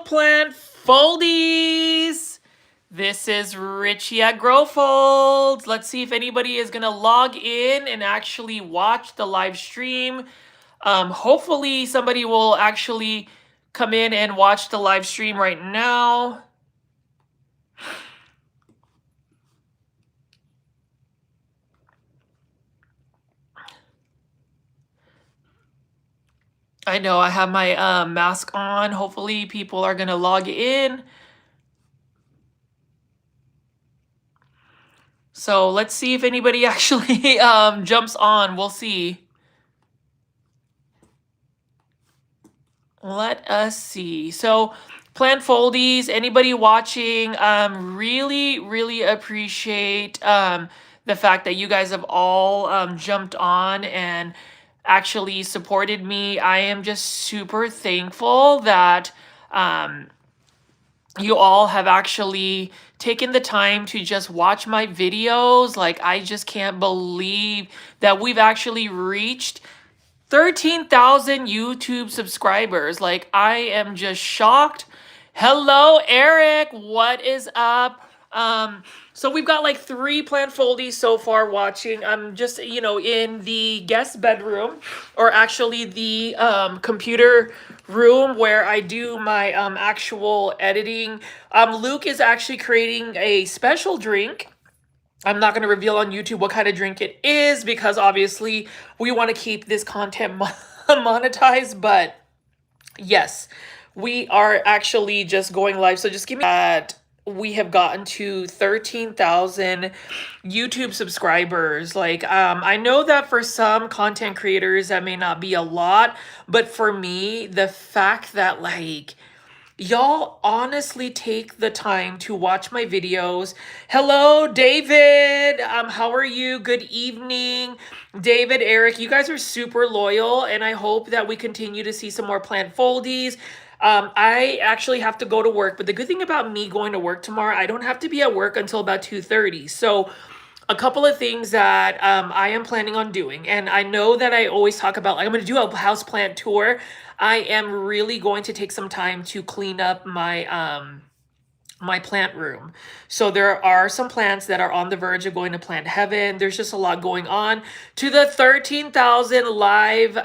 plant foldies. This is Richie at GrowFold. Let's see if anybody is gonna log in and actually watch the live stream. Hopefully somebody will actually come in and watch the live stream right now. I know I have my mask on. Hopefully people are gonna log in. So let's see if anybody actually jumps on. We'll see. Let us see. So plant foldies, anybody watching, really appreciate the fact that you guys have all jumped on and actually supported me. I am just super thankful that you all have actually taken the time to just watch my videos. Like, I just can't believe that we've actually reached 13,000 YouTube subscribers. Like, I am just shocked. Hello, Eric. What is up? So we've got like 3 plant foldies so far watching. I'm just, in the guest bedroom, or actually the computer room where I do my actual editing. Luke is actually creating a special drink. I'm not going to reveal on YouTube what kind of drink it is because obviously we want to keep this content monetized. But yes, we are actually just going live. So just give me that. We have gotten to 13,000 YouTube subscribers. Like, I know that for some content creators that may not be a lot, but for me, the fact that like y'all honestly take the time to watch my videos. Hello, David. How are you? Good evening. David, Eric, you guys are super loyal, and I hope that we continue to see some more plant foldies. I actually have to go to work, but the good thing about me going to work tomorrow, I don't have to be at work until about 2:30. So a couple of things that I am planning on doing, and I know that I always talk about, like, I'm going to do a house plant tour. I am really going to take some time to clean up my plant room. So there are some plants that are on the verge of going to plant heaven. There's just a lot going on. To the 13,000 live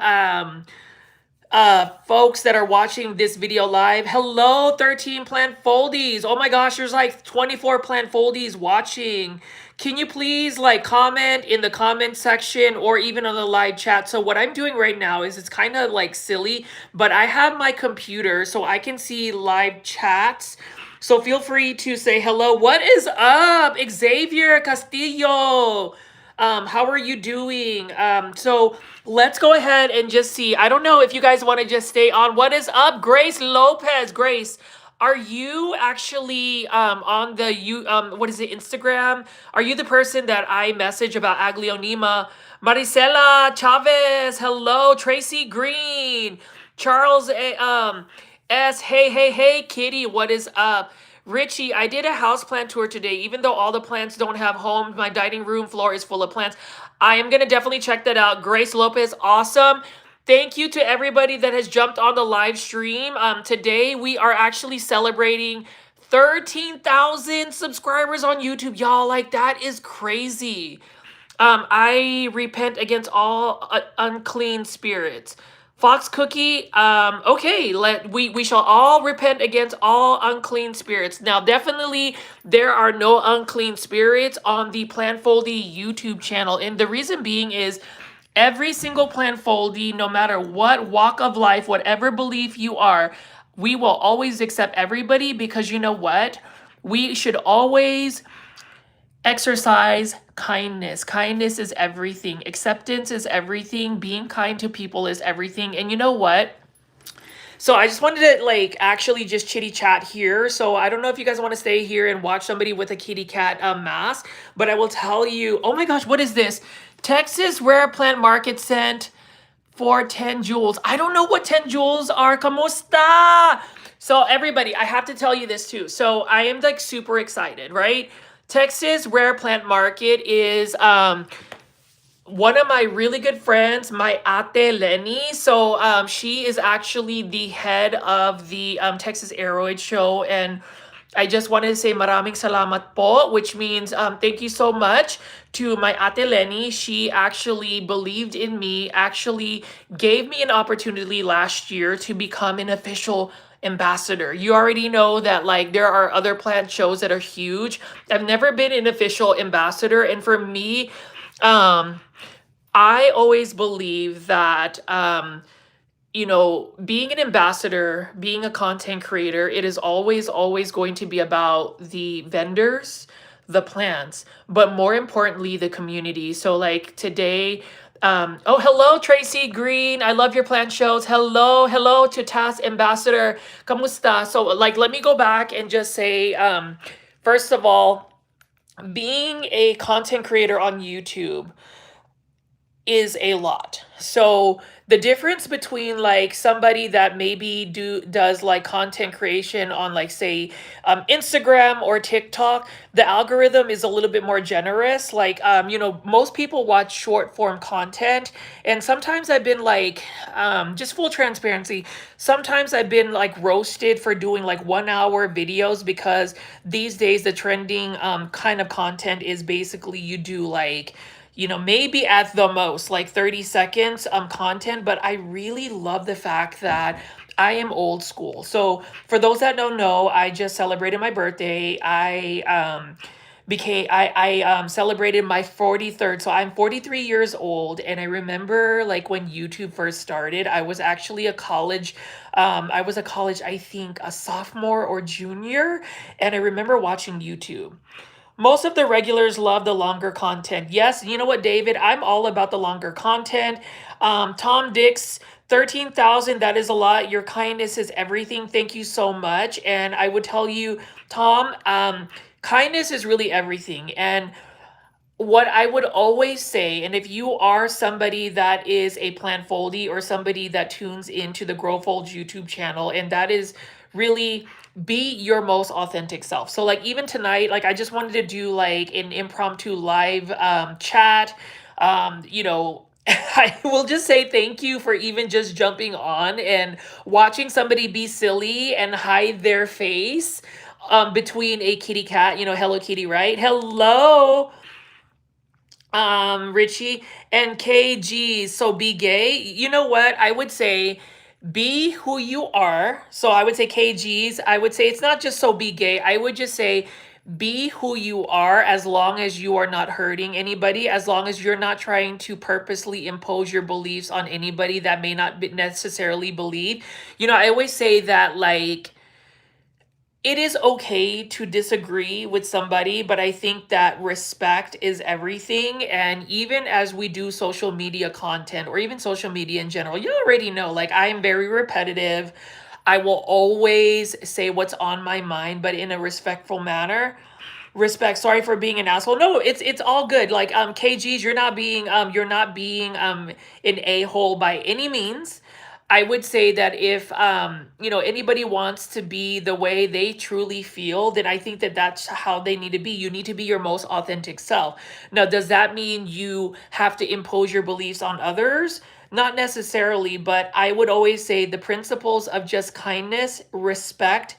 folks that are watching this video live, hello, 13 plant foldies. Oh my gosh, there's like 24 plant foldies watching. Can you please like comment in the comment section or even on the live chat? So what I'm doing right now is, it's kind of like silly, but I have my computer so I can see live chats. So feel free to say hello. What is up, Xavier Castillo? How are you doing? So let's go ahead and just see. I don't know if you guys want to just stay on. What is up, Grace Lopez? Grace, are you actually on the what is it, Instagram? Are you the person that I message about Aglionema? Maricela Chavez, hello. Tracy Green, Charles S. Hey, Kitty, what is up? Richie, I did a houseplant tour today. Even though all the plants don't have homes, my dining room floor is full of plants. I am going to definitely check that out. Grace Lopez, awesome. Thank you to everybody that has jumped on the live stream. Today, we are actually celebrating 13,000 subscribers on YouTube. Y'all, like, that is crazy. I repent against all unclean spirits. Fox Cookie, okay, we shall all repent against all unclean spirits. Now, definitely, there are no unclean spirits on the Plant Foldie YouTube channel. And the reason being is, every single Plant Foldie, no matter what walk of life, whatever belief you are, we will always accept everybody, because you know what? We should always exercise kindness. Kindness is everything. Acceptance is everything. Being kind to people is everything. And you know what? So I just wanted to like actually just chitty chat here. So I don't know if you guys want to stay here and watch somebody with a kitty cat mask, but I will tell you, oh my gosh, what is this? Texas Rare Plant Market sent for 10 jewels. I don't know what 10 jewels are. ¿Cómo está? So everybody, I have to tell you this too. So I am like super excited, right? Texas Rare Plant Market is one of my really good friends, my ate Lenny. So she is actually the head of the Texas Aeroid Show, and I just wanted to say maraming salamat po, which means thank you so much to my ate Lenny. She actually believed in me, actually gave me an opportunity last year to become an official ambassador. You already know that like there are other plant shows that are huge. I've never been an official ambassador, and for me, um I always believe that being an ambassador, being a content creator, it is always going to be about the vendors, the plants, but more importantly, the community. So like today, oh, hello, Tracy Green. I love your plant shows. Hello to Task Ambassador. Kamusta? So like, let me go back and just say, first of all, being a content creator on YouTube is a lot. So the difference between like somebody that maybe does like content creation on like say Instagram or TikTok, the algorithm is a little bit more generous. Like most people watch short form content, and sometimes I've been like just full transparency, sometimes I've been like roasted for doing like 1 hour videos, because these days the trending kind of content is basically you do like maybe at the most like 30 seconds content. But I really love the fact that I am old school. So for those that don't know, I just celebrated my birthday. I celebrated my 43rd. So I'm 43 years old, and I remember like when YouTube first started, I was actually a college, I think a sophomore or junior, and I remember watching YouTube. Most of the regulars love the longer content. Yes, you know what, David? I'm all about the longer content. Tom Dix, 13,000, that is a lot. Your kindness is everything. Thank you so much. And I would tell you, Tom, kindness is really everything. And what I would always say, and if you are somebody that is a plant foldie or somebody that tunes into the Grow Folds YouTube channel, and that is really be your most authentic self. So like even tonight, like I just wanted to do like an impromptu live chat. I will just say thank you for even just jumping on and watching somebody be silly and hide their face between a kitty cat, Hello Kitty, right? Hello, Richie and KG. So be gay. You know what? I would say be who you are. So I would say KGs. I would say it's not just so be gay. I would just say be who you are, as long as you are not hurting anybody, as long as you're not trying to purposely impose your beliefs on anybody that may not necessarily believe. I always say that like it is okay to disagree with somebody, but I think that respect is everything. And even as we do social media content or even social media in general, you already know, like I am very repetitive. I will always say what's on my mind, but in a respectful manner. Respect. Sorry for being an asshole. No, it's all good. Like KGs, you're not being an a-hole by any means. I would say that if anybody wants to be the way they truly feel, then I think that that's how they need to be. You need to be your most authentic self. Now, does that mean you have to impose your beliefs on others? Not necessarily, but I would always say the principles of just kindness, respect,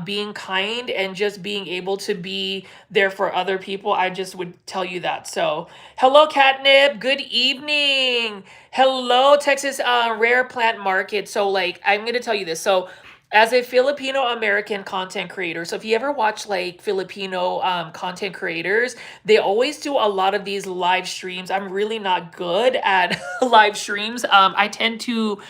being kind, and just being able to be there for other people. I just would tell you that. So hello, Catnip, good evening. Hello, Texas Rare Plant Market. So like I'm going to tell you this. So as a Filipino American content creator, so if you ever watch like Filipino content creators, they always do a lot of these live streams. I'm really not good at live streams. I tend to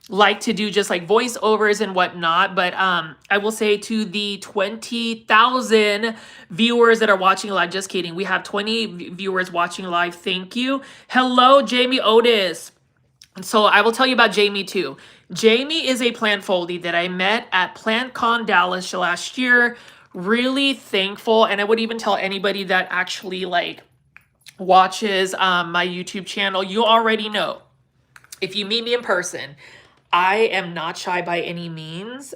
like to do just like voiceovers and whatnot. But I will say to the 20,000 viewers that are watching live, just kidding, we have 20 viewers watching live. Thank you. Hello, Jamie Otis. So I will tell you about Jamie too. Jamie is a plant foldie that I met at PlantCon Dallas last year. Really thankful. And I would even tell anybody that actually like watches my YouTube channel, you already know, if you meet me in person, I am not shy by any means.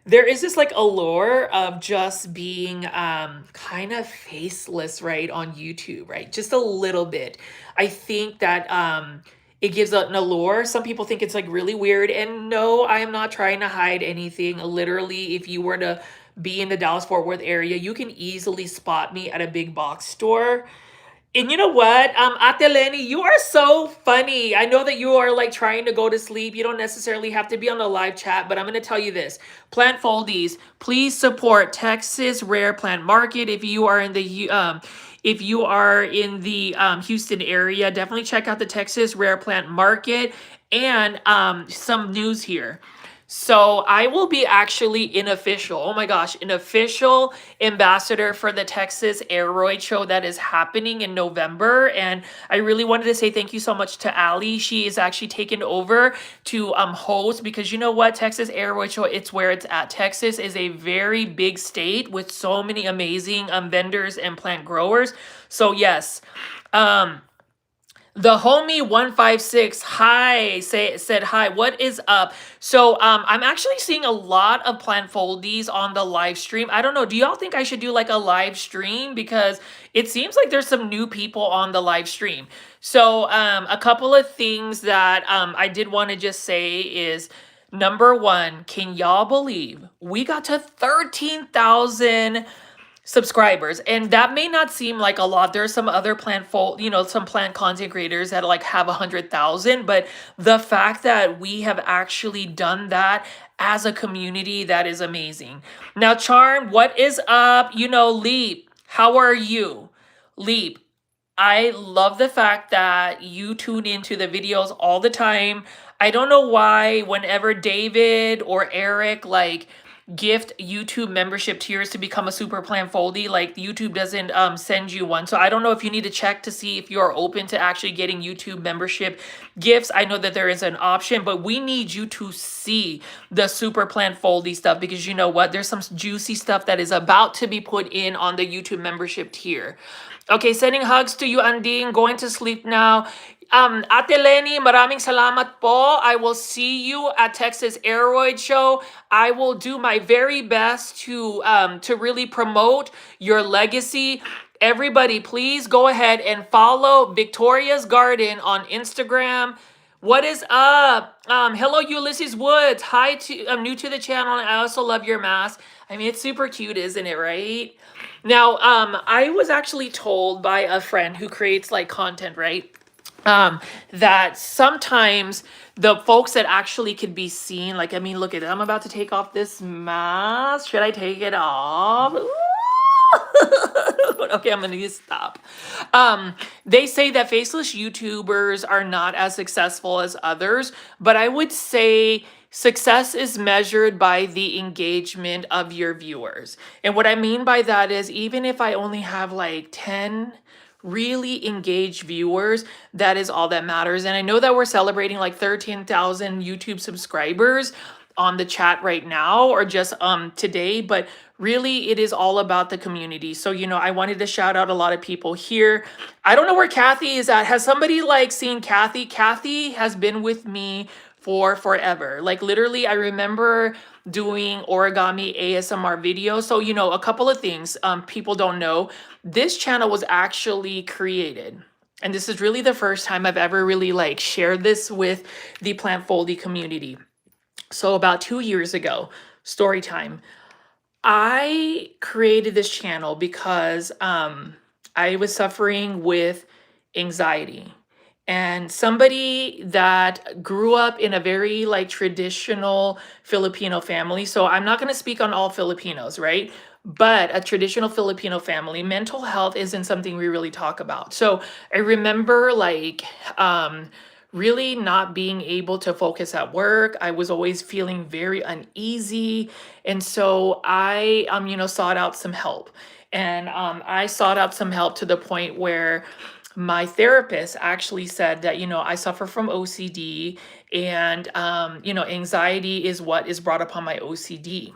there is this like allure of just being kind of faceless, right, on YouTube, right? Just a little bit. I think that it gives an allure. Some people think it's like really weird, and no, I am not trying to hide anything. Literally, if you were to be in the Dallas Fort Worth area, you can easily spot me at a big box store. And you know what, Ate Lenny, you are so funny. I know that you are like trying to go to sleep. You don't necessarily have to be on the live chat, but I'm going to tell you this. Plant Foldies, please support Texas Rare Plant Market. If you are in the Houston area, definitely check out the Texas Rare Plant Market. And some news here. So I will be actually an official, oh my gosh, an official ambassador for the Texas Aeroid Show that is happening in November. And I really wanted to say thank you so much to Ali. She is actually taken over to host, because you know what, Texas Aeroid Show, it's where it's at. Texas is a very big state with so many amazing vendors and plant growers. So yes, the homie 156 said hi. What is up? So I'm actually seeing a lot of plant foldies on the live stream. I don't know. Do y'all think I should do like a live stream? Because it seems like there's some new people on the live stream. So a couple of things that I did want to just say is, number one, can y'all believe we got to 13,000 subscribers? And that may not seem like a lot. There's some other some plant content creators that like have 100,000, but the fact that we have actually done that as a community, that is amazing. Now, Charm, what is up? Leap, how are you? Leap, I love the fact that you tune into the videos all the time. I don't know why whenever David or Eric like gift YouTube membership tiers to become a super plan foldie, like YouTube doesn't send you one. So I don't know if you need to check to see if you are open to actually getting YouTube membership gifts. I know that there is an option, but we need you to see the super plan foldie stuff, because you know what, there's some juicy stuff that is about to be put in on the YouTube membership tier. Okay, sending hugs to you, Anding. Going to sleep now. Ate Lenny, maraming salamat po. I will see you at Texas Aeroid Show. I will do my very best to really promote your legacy. Everybody, please go ahead and follow Victoria's Garden on Instagram. What is up? Hello, Ulysses Woods. Hi, I'm new to the channel, and I also love your mask. I mean, it's super cute, isn't it, right? Now, I was actually told by a friend who creates like content, right? That sometimes the folks that actually could be seen, like, I mean, look at it. I'm about to take off this mask. Should I take it off? Okay, I'm gonna need to stop. They say that faceless YouTubers are not as successful as others, but I would say success is measured by the engagement of your viewers. And what I mean by that is, even if I only have like 10 really engaged viewers, that is all that matters. And I know that we're celebrating like 13,000 YouTube subscribers on the chat right now, or just today, but really it is all about the community. So I wanted to shout out a lot of people here. I don't know where Kathy is at. Has somebody like seen Kathy? Kathy has been with me for forever. Like literally, I remember doing origami ASMR videos. So a couple of things people don't know. This channel was actually created, and this is really the first time I've ever really like shared this with the Plant Foldie community. So about 2 years ago, story time, I created this channel because I was suffering with anxiety. And somebody that grew up in a very like traditional Filipino family. So I'm not going to speak on all Filipinos, right? But a traditional Filipino family, mental health isn't something we really talk about. So I remember like really not being able to focus at work. I was always feeling very uneasy. And so I sought out some help. And I sought out some help to the point where my therapist actually said that, I suffer from OCD, and, anxiety is what is brought upon my OCD.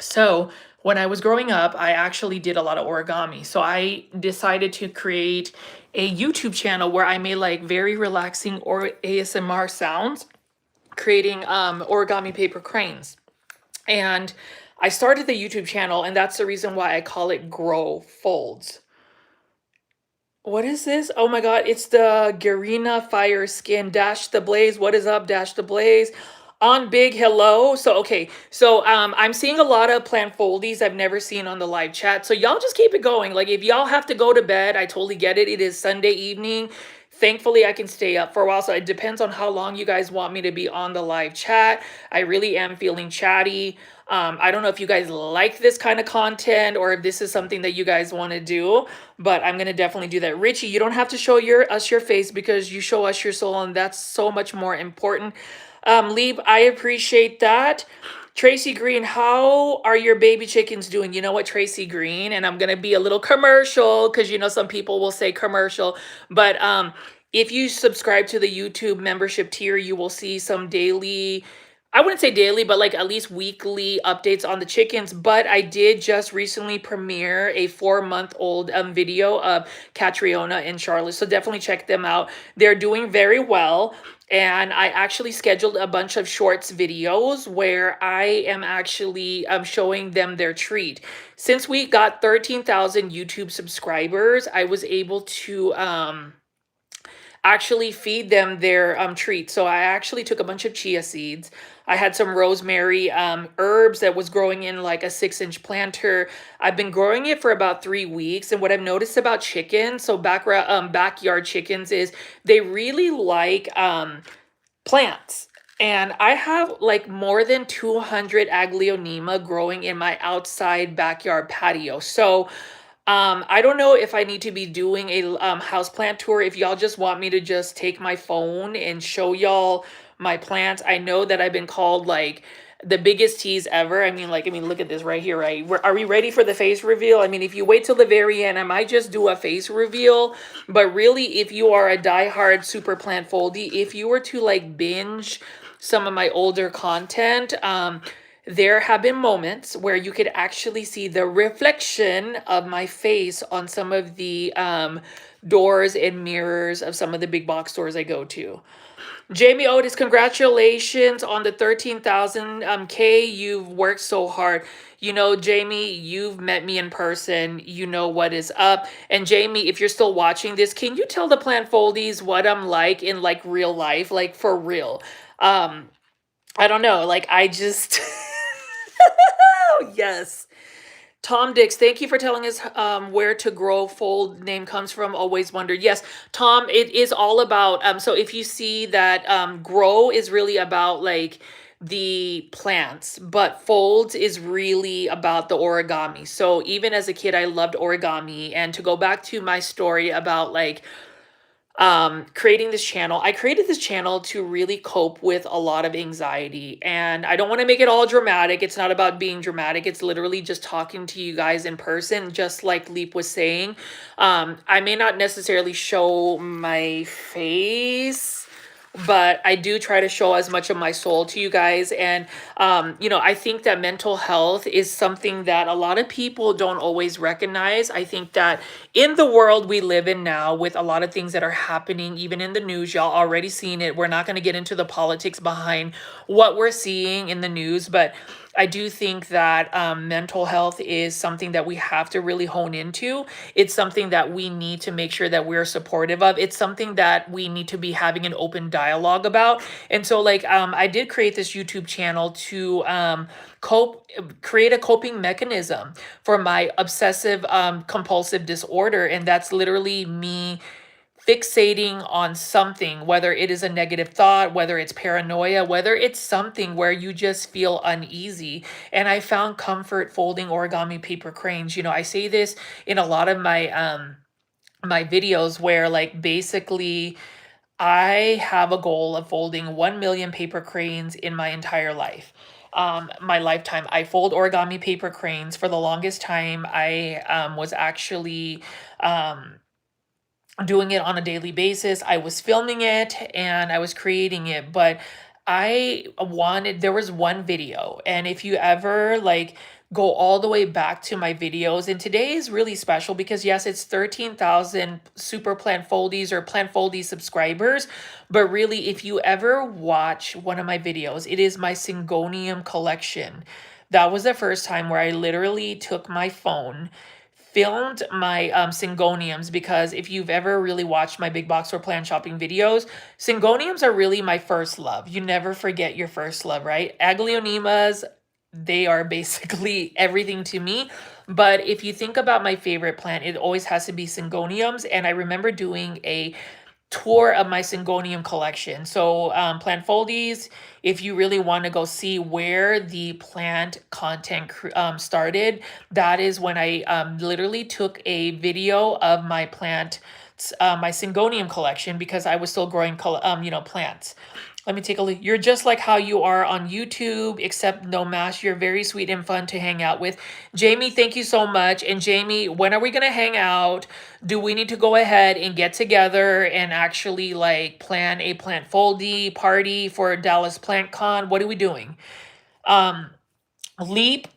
So when I was growing up, I actually did a lot of origami. So I decided to create a YouTube channel where I made like very relaxing or ASMR sounds, creating origami paper cranes. And I started the YouTube channel, and that's the reason why I call it Grow Folds. What is this? Oh my god, it's the Garena Fire Skin Dash the Blaze. What is up, Dash the Blaze? On Big Hello. So okay, so I'm seeing a lot of plant foldies I've never seen on the live chat. So y'all just keep it going. Like if y'all have to go to bed, I totally get it. It is Sunday evening. Thankfully, I can stay up for a while. So it depends on how long you guys want me to be on the live chat. I really am feeling chatty. I don't know if you guys like this kind of content or if this is something that you guys want to do, but I'm gonna definitely do that. Richie, you don't have to show us your face because you show us your soul, and that's so much more important. Lieb, I appreciate that. Tracy Green, how are your baby chickens doing? You know what, Tracy Green, and I'm gonna be a little commercial because you know some people will say commercial, but if you subscribe to the YouTube membership tier, you will see some daily, I wouldn't say daily, but like at least weekly updates on the chickens. But I did just recently premiere a 4-month-old video of Catriona and Charlotte. So definitely check them out. They're doing very well. And I actually scheduled a bunch of shorts videos where I am actually showing them their treat. Since we got 13,000 YouTube subscribers, I was able to actually feed them their treats. So I actually took a bunch of chia seeds. I had some rosemary herbs that was growing in like a 6-inch planter. I've been growing it for about 3 weeks. And what I've noticed about chickens, so backyard chickens, is they really like plants. And I have like more than 200 aglaonema growing in my outside backyard patio. So I don't know if I need to be doing a houseplant tour. If y'all just want me to just take my phone and show y'all my plants. I know that I've been called like the biggest tease ever. I mean, look at this right here, right? Are we ready for the face reveal? I mean, if you wait till the very end, I might just do a face reveal. But really, if you are a diehard super plant foldie, if you were to like binge some of my older content, there have been moments where you could actually see the reflection of my face on some of the doors and mirrors of some of the big box stores I go to. Jamie Otis, congratulations on the 13,000 K. You've worked so hard. You know, Jamie, you've met me in person. You know what is up. And Jamie, if you're still watching this, can you tell the plant foldies what I'm like in like real life, like for real? I don't know, like I just yes. Tom Dix, thank you for telling us where to grow fold name comes from. Always wondered. Yes, Tom, it is all about, so if you see that grow is really about like the plants, but folds is really about the origami. So even as a kid, I loved origami. And to go back to my story about like creating this channel, I created this channel to really cope with a lot of anxiety. And I don't want to make it all dramatic. It's not about being dramatic. It's literally just talking to you guys in person, just like Leap was saying. I may not necessarily show my face, but I do try to show as much of my soul to you guys. And, you know, I think that mental health is something that a lot of people don't always recognize. I think that in the world we live in now, with a lot of things that are happening, even in the news, y'all already seen it. We're not going to get into the politics behind what we're seeing in the news, but I do think that mental health is something that we have to really hone into. It's something that we need to make sure that we're supportive of. It's something that we need to be having an open dialogue about. And so like I did create this YouTube channel to create a coping mechanism for my obsessive compulsive disorder. And that's literally me fixating on something, whether it is a negative thought, whether it's paranoia, whether it's something where you just feel uneasy. And I found comfort folding origami paper cranes. You know, I say this in a lot of my videos where like basically I have a goal of folding 1 million paper cranes in my entire life. My lifetime. I fold origami paper cranes. For the longest time, I was actually doing it on a daily basis. I was filming it and I was creating it, but there was one video. And if you ever like go all the way back to my videos, and today is really special because yes, it's 13,000 super plant foldies or plant foldie subscribers. But really, if you ever watch one of my videos, it is my Syngonium collection. That was the first time where I literally took my phone, filmed my syngoniums, because if you've ever really watched my big box or plan shopping videos, syngoniums are really my first love. You never forget your first love, right? Aglaonemas, they are basically everything to me. But if you think about my favorite plant, it always has to be syngoniums. And I remember doing a tour of my syngonium collection. So plant foldies, if you really want to go see where the plant content started, that is when I literally took a video of my plant, my syngonium collection, because I was still growing plants. Let me take a look. You're just like how you are on YouTube, except no mask. You're very sweet and fun to hang out with. Jamie, thank you so much. And Jamie, when are we going to hang out? Do we need to go ahead and get together and actually like plan a plant foldy party for Dallas Plant Con? What are we doing? Leap,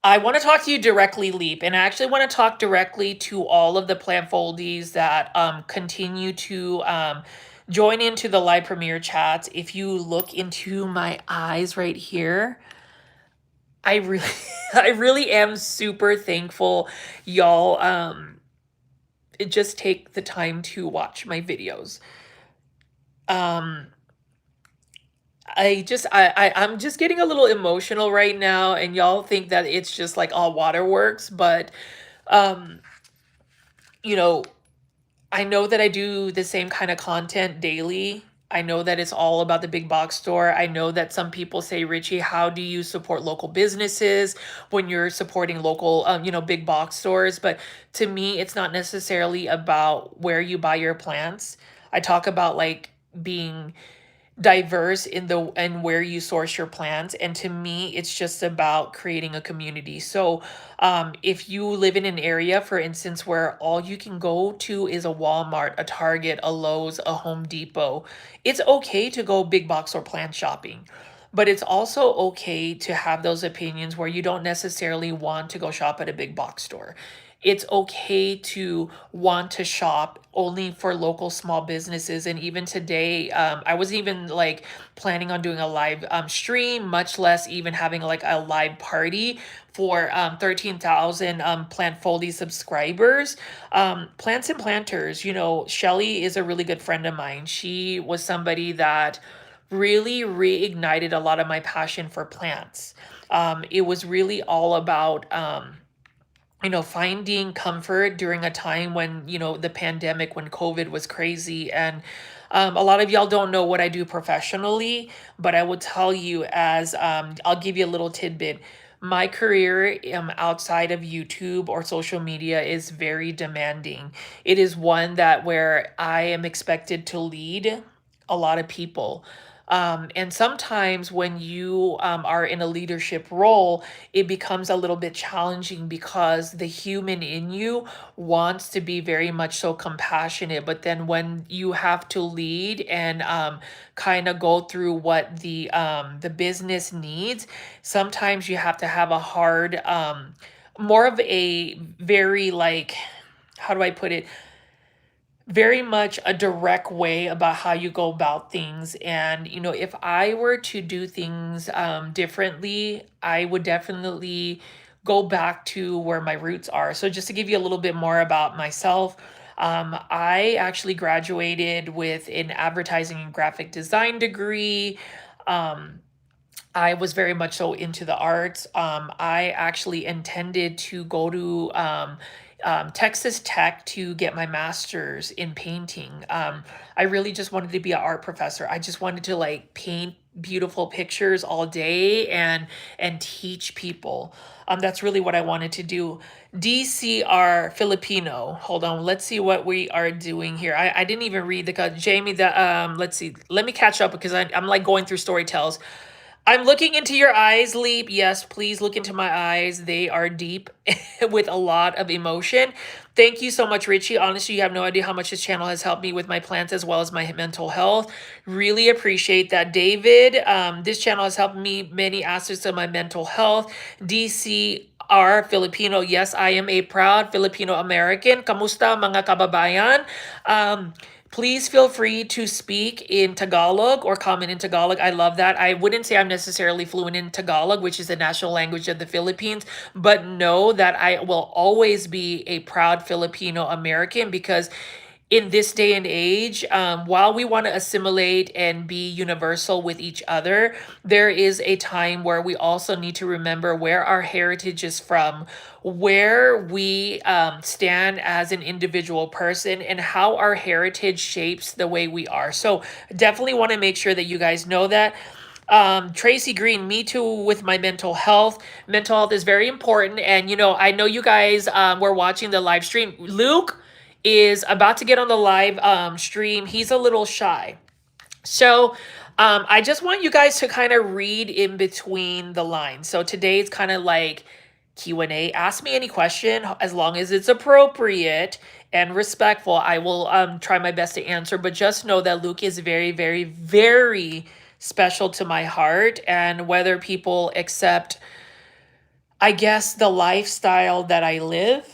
I want to talk to you directly, Leap, and I actually want to talk directly to all of the plant foldies that continue to join into the live premiere chats. If you look into my eyes right here, I really, I really am super thankful, y'all. Just take the time to watch my videos. I'm just getting a little emotional right now, and y'all think that it's just like all waterworks, but um, you know, I know that I do the same kind of content daily. I know that it's all about the big box store. I know that some people say, Richie, how do you support local businesses when you're supporting local, big box stores? But to me, it's not necessarily about where you buy your plants. I talk about like being diverse in the and where you source your plants, and to me it's just about creating a community. So if you live in an area, for instance, where all you can go to is a Walmart, a Target, a Lowe's, a Home Depot, it's okay to go big box or plant shopping. But it's also okay to have those opinions where you don't necessarily want to go shop at a big box store. It's okay to want to shop only for local small businesses. And even today, I wasn't even like planning on doing a live stream, much less even having like a live party for 13,000 Plant Foldy subscribers. Plants and planters, Shelly is a really good friend of mine. She was somebody that really reignited a lot of my passion for plants. It was really all about finding comfort during a time when, the pandemic, when COVID was crazy. And a lot of y'all don't know what I do professionally, but I will tell you as I'll give you a little tidbit. My career outside of YouTube or social media is very demanding. It is one that where I am expected to lead a lot of people. And sometimes when you are in a leadership role, it becomes a little bit challenging because the human in you wants to be very much so compassionate. But then when you have to lead and kind of go through what the business needs, sometimes you have to have a hard, more of a very like, how do I put it? Very much a direct way about how you go about things. And, if I were to do things differently, I would definitely go back to where my roots are. So, just to give you a little bit more about myself, I actually graduated with an advertising and graphic design degree. I was very much so into the arts. I actually intended to go to Texas Tech to get my master's in painting. I really just wanted to be an art professor. I just wanted to like paint beautiful pictures all day and teach people. That's really what I wanted to do. DCR Filipino. Hold on, let's see what we are doing here. I didn't even read the Jamie. Let's see. Let me catch up because I'm like going through story tells. I'm looking into your eyes, Leap. Yes, please look into my eyes. They are deep with a lot of emotion. Thank you so much, Richie. Honestly, you have no idea how much this channel has helped me with my plants as well as my mental health. Really appreciate that, David. This channel has helped me many aspects of my mental health. DCR Filipino. Yes, I am a proud Filipino American. Kamusta mga kababayan? Please feel free to speak in Tagalog or comment in Tagalog. I love that. I wouldn't say I'm necessarily fluent in Tagalog, which is the national language of the Philippines, but know that I will always be a proud Filipino American because in this day and age, while we want to assimilate and be universal with each other, there is a time where we also need to remember where our heritage is from, where we stand as an individual person, and how our heritage shapes the way we are. So, definitely want to make sure that you guys know that. Tracy Green, me too with my mental health. Mental health is very important. And, I know you guys were watching the live stream. Luke is about to get on the live stream. He's a little shy. So I just want you guys to kind of read in between the lines. So today it's kind of like Q&A. Ask me any question as long as it's appropriate and respectful. I will try my best to answer, but just know that Luke is very, very, very special to my heart. And whether people accept, I guess, the lifestyle that I live,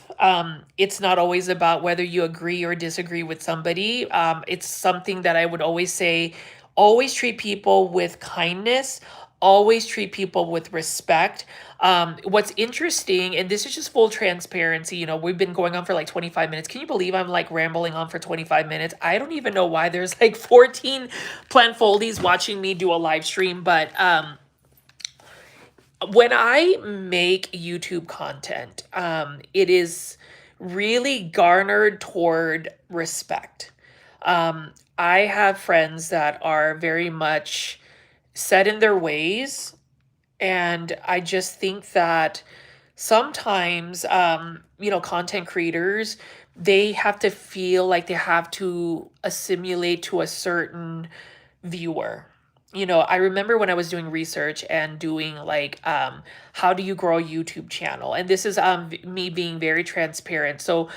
it's not always about whether you agree or disagree with somebody. It's something that I would always say, always treat people with kindness, always treat people with respect. What's interesting, and this is just full transparency, we've been going on for like 25 minutes. Can you believe I'm like rambling on for 25 minutes? I don't even know why there's like 14 plant foldies watching me do a live stream, but when I make YouTube content, it is really garnered toward respect. I have friends that are very much set in their ways, and I just think that sometimes, content creators, they have to feel like they have to assimilate to a certain viewer. I remember when I was doing research and doing like how do you grow a YouTube channel? And this is me being very transparent. So,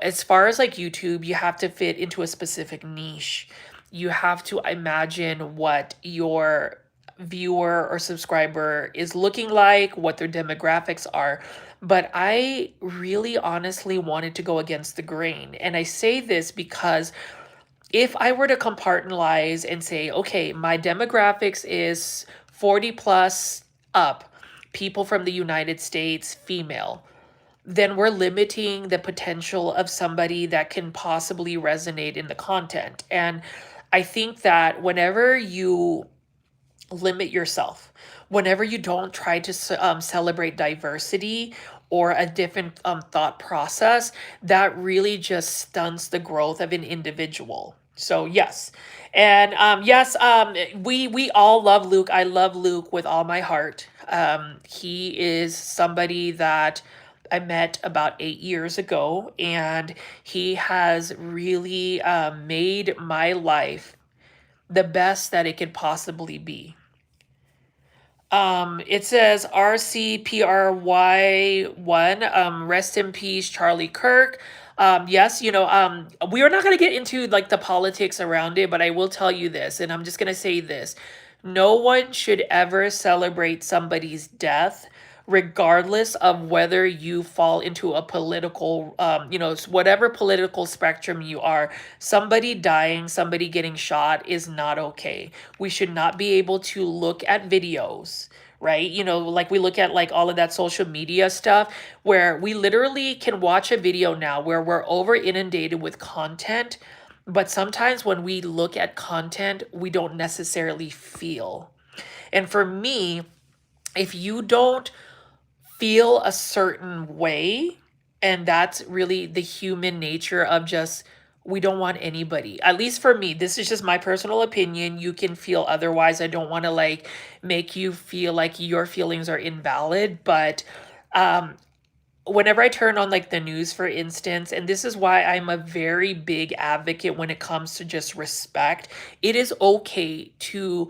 as far as like YouTube, you have to fit into a specific niche. You have to imagine what your viewer or subscriber is looking like, what their demographics are. But I really honestly wanted to go against the grain. And I say this because if I were to compartmentalize and say, okay, my demographics is 40 plus up, people from the United States, female, then we're limiting the potential of somebody that can possibly resonate in the content. And I think that whenever you limit yourself, whenever you don't try to celebrate diversity or a different thought process, that really just stunts the growth of an individual. So yes, and yes, we all love Luke. I love Luke with all my heart. He is somebody that I met about 8 years ago, and he has really made my life the best that it could possibly be. It says RCPRY1, rest in peace, Charlie Kirk. Yes, we are not going to get into like the politics around it, but I will tell you this, and I'm just going to say this. No one should ever celebrate somebody's death, regardless of whether you fall into a political, whatever political spectrum you are. Somebody dying, somebody getting shot is not okay. We should not be able to look at videos, right? Like we look at like all of that social media stuff where we literally can watch a video now where we're over inundated with content. But sometimes when we look at content, we don't necessarily feel. And for me, if you don't feel a certain way, and that's really the human nature of just, we don't want anybody, at least for me, this is just my personal opinion, you can feel otherwise. I don't want to like make you feel like your feelings are invalid, but whenever I turn on like the news, for instance, and this is why I'm a very big advocate when it comes to just respect. It is okay to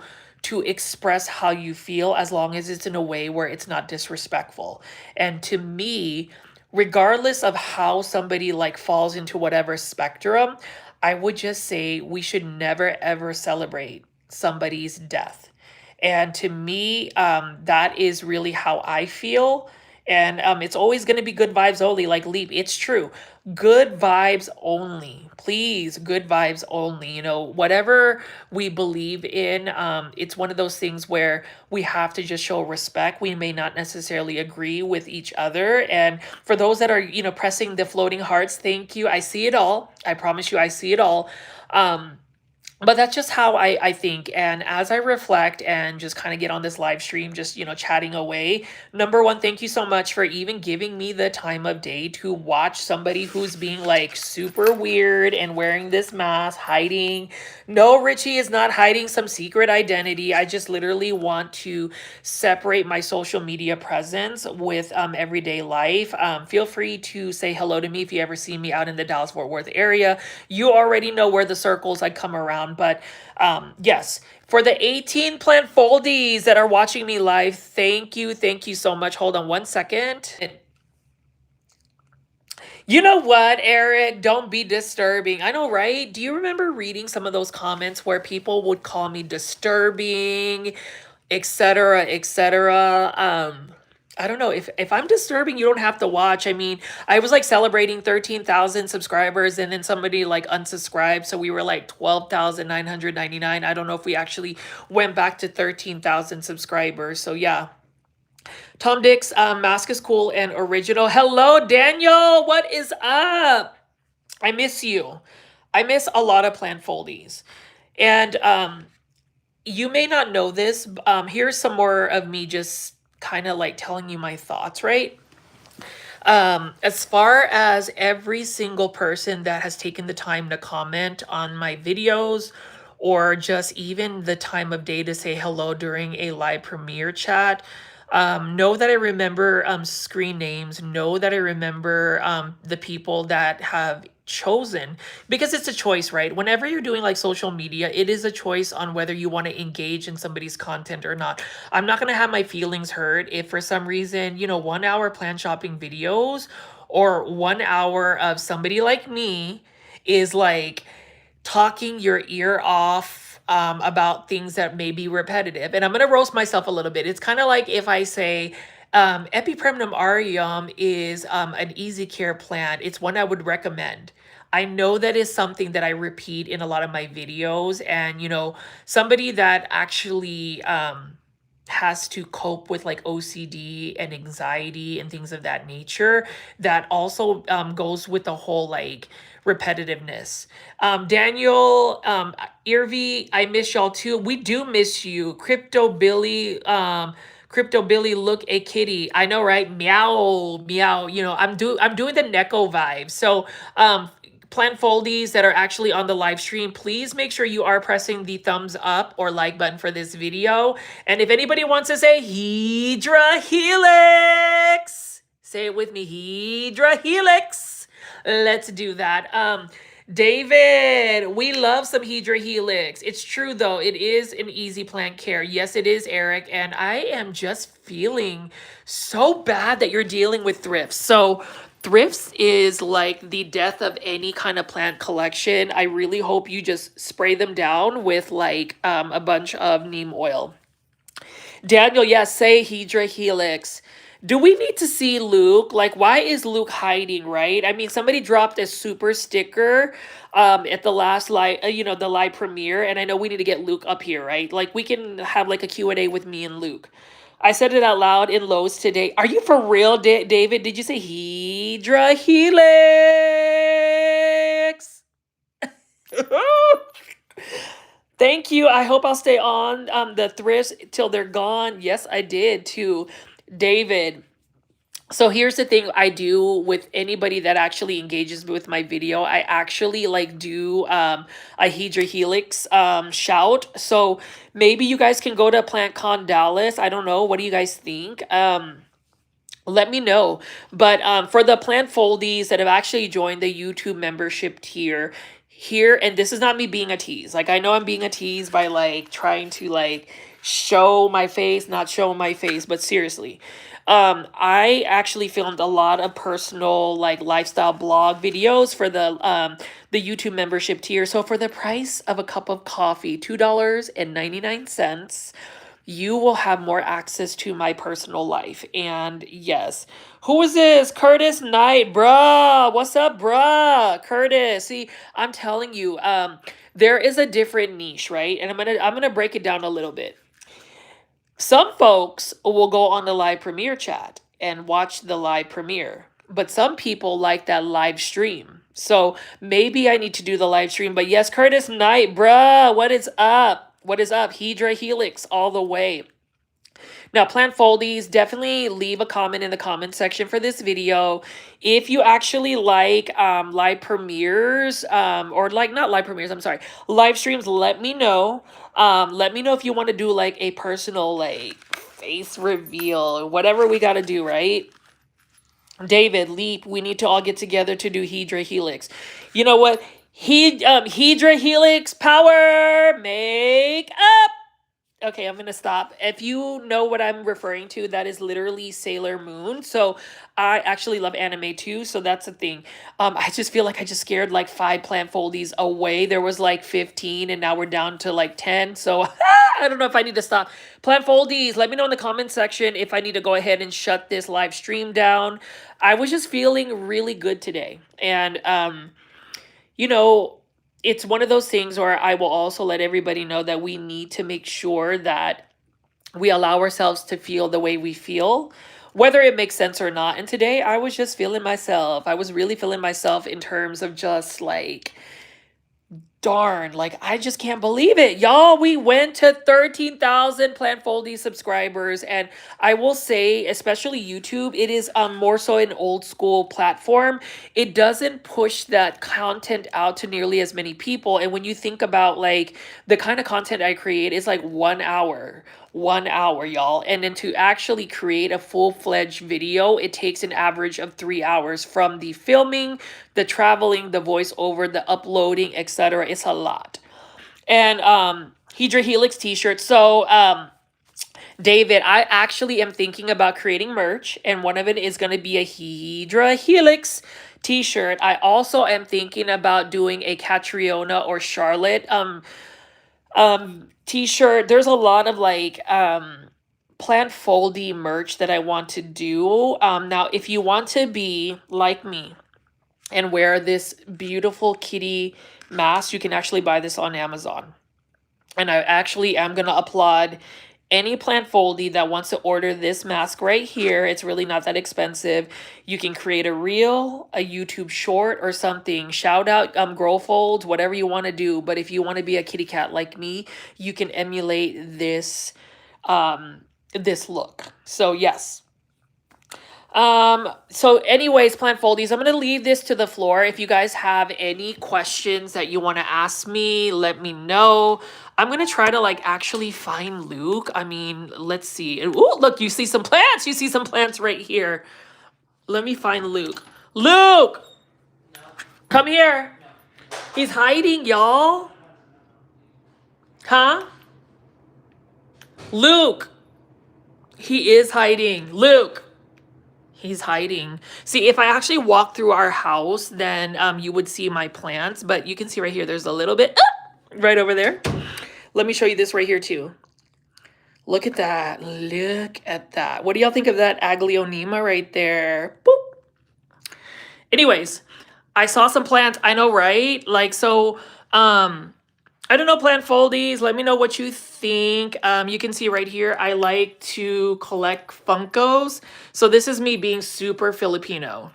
express how you feel as long as it's in a way where it's not disrespectful. And to me, regardless of how somebody like falls into whatever spectrum, I would just say we should never ever celebrate somebody's death. And to me, that is really how I feel. And it's always going to be good vibes only, like Leap. It's true. Good vibes only. Please, good vibes only. You know, whatever we believe in, it's one of those things where we have to just show respect. We may not necessarily agree with each other. And for those that are, you know, pressing the floating hearts, thank you. I see it all. I promise you, I see it all. Um, but that's just how I think. And as I reflect and just kind of get on this live stream, just, you know, chatting away, number one, thank you so much for even giving me the time of day to watch somebody who's being like super weird and wearing this mask, hiding. No, Richie is not hiding some secret identity. I just literally want to separate my social media presence with everyday life. Feel free to say hello to me if you ever see me out in the Dallas Fort Worth area. You already know where the circles I come around. But yes, for the 18 plant foldies that are watching me live, thank you. Thank you so much. Hold on one second. You know what, Eric? Don't be disturbing. I know, right? Do you remember reading some of those comments where people would call me disturbing, etc., etc.? I don't know if I'm disturbing, you don't have to watch. I mean, I was like celebrating 13,000 subscribers and then somebody like unsubscribed, so we were like 12,999. I don't know if we actually went back to 13,000 subscribers. So yeah. Tom Dick's mask is cool and original. Hello, Daniel. What is up? I miss you. I miss a lot of plant foldies. And you may not know this. Here's some more of me just kind of like telling you my thoughts, right? As far as every single person that has taken the time to comment on my videos or just even the time of day to say hello during a live premiere chat, know that I remember screen names, know that I remember the people that have chosen, because it's a choice, right? Whenever you're doing like social media, it is a choice on whether you want to engage in somebody's content or not. I'm not going to have my feelings hurt if for some reason, you know, 1 hour plan shopping videos or 1 hour of somebody like me is like talking your ear off about things that may be repetitive. And I'm going to roast myself a little bit. It's kind of like if I say, Epipremnum aureum is an easy care plant. It's one I would recommend. I know that is something that I repeat in a lot of my videos. And, you know, somebody that actually has to cope with like OCD and anxiety and things of that nature, that also goes with the whole like repetitiveness. Daniel, Irvi, I miss y'all too. We do miss you. Crypto Billy, look a kitty. I know, right? Meow, meow. You know, I'm doing the Neko vibe. So plant foldies that are actually on the live stream, please make sure you are pressing the thumbs up or like button for this video. And if anybody wants to say Hydra Helix, say it with me, Hydra Helix. Let's do that. David, we love some Hydra Helix. It's true though, it is an easy plant care. Yes, it is, Eric. And I am just feeling so bad that you're dealing with thrifts. So thrifts is like the death of any kind of plant collection. I really hope you just spray them down with like a bunch of neem oil. Daniel, yes, say Hydra Helix. Do we need to see Luke? Like, why is Luke hiding, right? I mean, somebody dropped a super sticker at the last live, you know, the live premiere, and I know we need to get Luke up here, right? Like, we can have like a Q&A with me and Luke. I said it out loud in Lowe's today. Are you for real, David? Did you say Hydra Helix? Thank you. I hope I'll stay on the thrifts till they're gone. Yes, I did too. David. So here's the thing I do with anybody that actually engages with my video. I actually like do a Hydra Helix shout. So maybe you guys can go to PlantCon Dallas. I don't know. What do you guys think? Let me know. But for the plant foldies that have actually joined the YouTube membership tier here, and this is not me being a tease. Like, I know I'm being a tease by like trying to like show my face, not show my face, but seriously. I actually filmed a lot of personal like lifestyle blog videos for the YouTube membership tier. So for the price of a cup of coffee, $2.99, you will have more access to my personal life. And yes, who is this? Curtis Knight, bruh. What's up, bruh? Curtis. See, I'm telling you, there is a different niche, right? And I'm gonna break it down a little bit. Some folks will go on the live premiere chat and watch the live premiere, but some people like that live stream. So maybe I need to do the live stream. But yes, Curtis Knight, bruh, what is up? What is up? Hedra Helix all the way. Now, plant foldies, definitely leave a comment in the comment section for this video. If you actually like live premieres, or like not live premieres, I'm sorry, live streams, let me know. Let me know if you want to do like a personal like face reveal, whatever we got to do, right? David, Leap, we need to all get together to do Hedra Helix. You know what? Hedra Helix power make up. Okay, I'm gonna stop. If you know what I'm referring to, that is literally Sailor Moon. So I actually love anime too, so that's the thing. I just feel like I just scared like 5 plant foldies away. There was like 15 and now we're down to like 10. So I don't know if I need to stop. Plant foldies, let me know in the comment section if I need to go ahead and shut this live stream down. I was just feeling really good today. And you know, it's one of those things where I will also let everybody know that we need to make sure that we allow ourselves to feel the way we feel, whether it makes sense or not. And today I was just feeling myself. I was really feeling myself in terms of just like, darn, like I just can't believe it. Y'all, we went to 13,000 Plant Foldy subscribers. And I will say, especially YouTube, it is more so an old school platform. It doesn't push that content out to nearly as many people. And when you think about like the kind of content I create is like 1 hour, y'all. And then to actually create a full-fledged video, it takes an average of 3 hours from the filming, the traveling, the voiceover, the uploading, etc. It's a lot. And Hedra Helix t-shirt. So David, I actually am thinking about creating merch, and one of it is going to be a Hedra Helix t-shirt. I also am thinking about doing a Catriona or Charlotte t-shirt. There's a lot of like plant foldy merch that I want to do. Now if you want to be like me and wear this beautiful kitty mask, you can actually buy this on Amazon. And I actually am going to applaud any plant foldy that wants to order this mask right here. It's really not that expensive. You can create a reel, a YouTube short or something. Shout out Grow Folds, whatever you want to do. But if you want to be a kitty cat like me, you can emulate this this look. So yes. So anyways, plant foldies, I'm going to leave this to the floor. If you guys have any questions that you want to ask me, let me know. I'm going to try to like actually find Luke. I mean, let's see. Oh, look, you see some plants. You see some plants right here. Let me find Luke. Luke, no. Come here. No. He's hiding, y'all. Huh? Luke. He is hiding. Luke. He's hiding. See, if I actually walk through our house, then you would see my plants. But you can see right here, there's a little bit right over there. Let me show you this right here too. Look at that. Look at that. What do y'all think of that Aglaonema right there? Boop. Anyways, I saw some plants. I know, right? Like, so, I don't know, plant foldies. Let me know what you think. You can see right here, I like to collect Funkos. So this is me being super Filipino.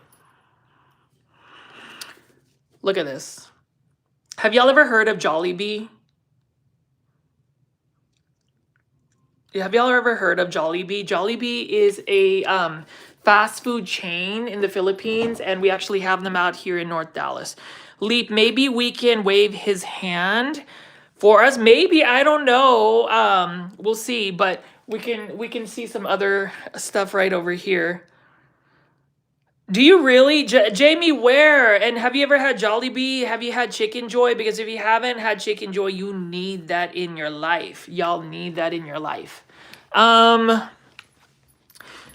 Look at this. Have y'all ever heard of Jollibee? Have y'all ever heard of Jollibee? Jollibee is a fast food chain in the Philippines, and we actually have them out here in North Dallas. Leap, maybe we can wave his hand for us. Maybe, I don't know. We'll see, but we can see some other stuff right over here. Do you really? Jamie, where? And have you ever had Jollibee? Have you had Chicken Joy? Because if you haven't had Chicken Joy, you need that in your life. Y'all need that in your life.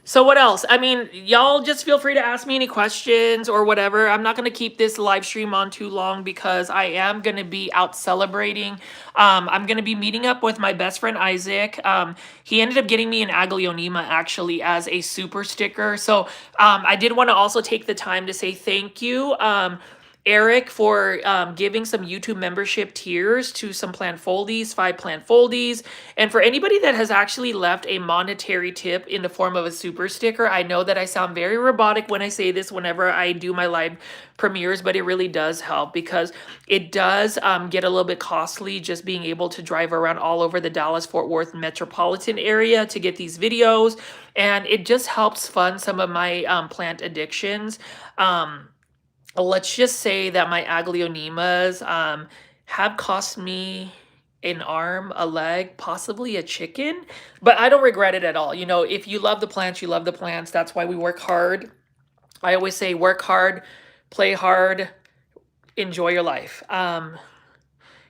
So what else? I mean, y'all just feel free to ask me any questions or whatever. I'm not going to keep this live stream on too long because I am going to be out celebrating. I'm going to be meeting up with my best friend Isaac. He ended up getting me an Aglionema actually as a super sticker. So I did want to also take the time to say thank you. Eric for giving some YouTube membership tiers to some plant foldies, 5 plant foldies. And for anybody that has actually left a monetary tip in the form of a super sticker, I know that I sound very robotic when I say this whenever I do my live premieres, but it really does help because it does get a little bit costly just being able to drive around all over the Dallas-Fort Worth metropolitan area to get these videos. And it just helps fund some of my plant addictions. Let's just say that my Aglionemas have cost me an arm, a leg, possibly a chicken, but I don't regret it at all. You know, if you love the plants, you love the plants. That's why we work hard. I always say work hard, play hard, enjoy your life.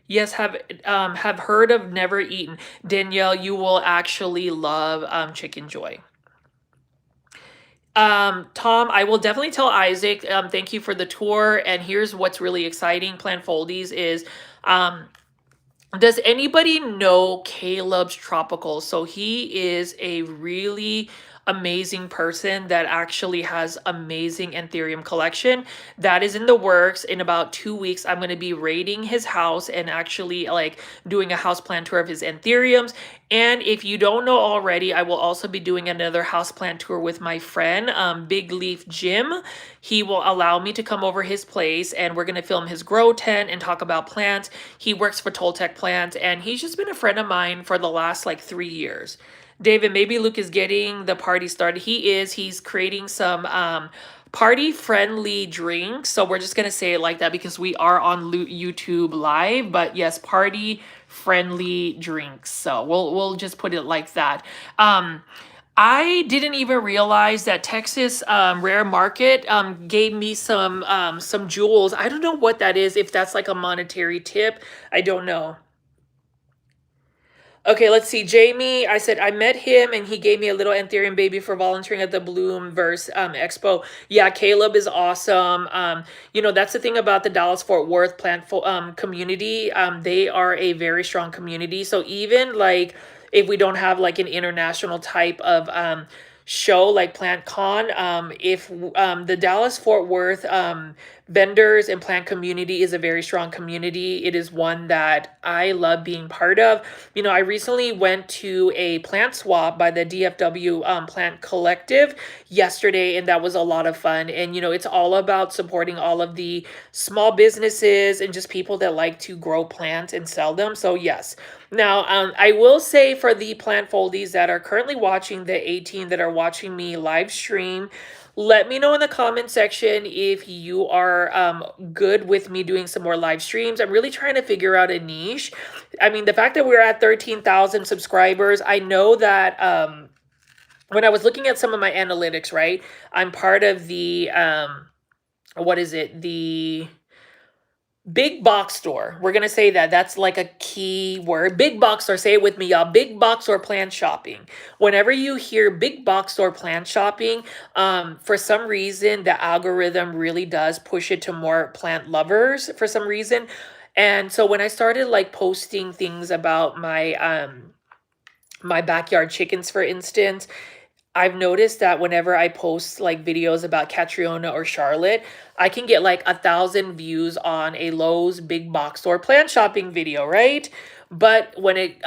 Yes, have heard of, never eaten. Danielle, you will actually love Chicken Joy. Tom, I will definitely tell Isaac, thank you for the tour. And here's what's really exciting, Plant Foldies, is does anybody know Caleb's Tropical? So he is a really amazing person that actually has amazing anthurium collection that is in the works. In about 2 weeks I'm going to be raiding his house and actually like doing a house plant tour of his anthuriums. And if you don't know already, I will also be doing another house plant tour with my friend Big Leaf Jim. He will allow me to come over his place and we're going to film his grow tent and talk about plants. He works for Toltec Plant and he's just been a friend of mine for the last like 3 years. David, maybe Luke is getting the party started. He is. He's creating some party-friendly drinks. So we're just going to say it like that because we are on YouTube Live. But yes, party-friendly drinks. So we'll just put it like that. I didn't even realize that Texas Rare Market gave me some jewels. I don't know what that is, if that's like a monetary tip. I don't know. Okay, let's see. Jamie, I said I met him and he gave me a little anthurium baby for volunteering at the Bloomverse Expo. Yeah, Caleb is awesome. You know, that's the thing about the Dallas-Fort Worth plant community. They are a very strong community. So even like if we don't have like an international type of show like PlantCon, if the Dallas-Fort Worth vendors and plant community is a very strong community. It is one that I love being part of. You know, I recently went to a plant swap by the DFW Plant Collective yesterday, and that was a lot of fun. And, you know, it's all about supporting all of the small businesses and just people that like to grow plants and sell them. So, yes. Now, I will say for the plant foldies that are currently watching, the 18 that are watching me live stream, let me know in the comment section if you are good with me doing some more live streams. I'm really trying to figure out a niche. I mean, the fact that we're at 13,000 subscribers, I know that when I was looking at some of my analytics, right, I'm part of the, what is it, the big box store. We're going to say that. That's like a key word. Big box store. Say it with me, y'all. Big box store plant shopping. Whenever you hear big box store plant shopping, for some reason, the algorithm really does push it to more plant lovers for some reason. And so when I started like posting things about my my backyard chickens, for instance, I've noticed that whenever I post like videos about Catriona or Charlotte, I can get like 1,000 views on a Lowe's big box store plant shopping video, right? But when it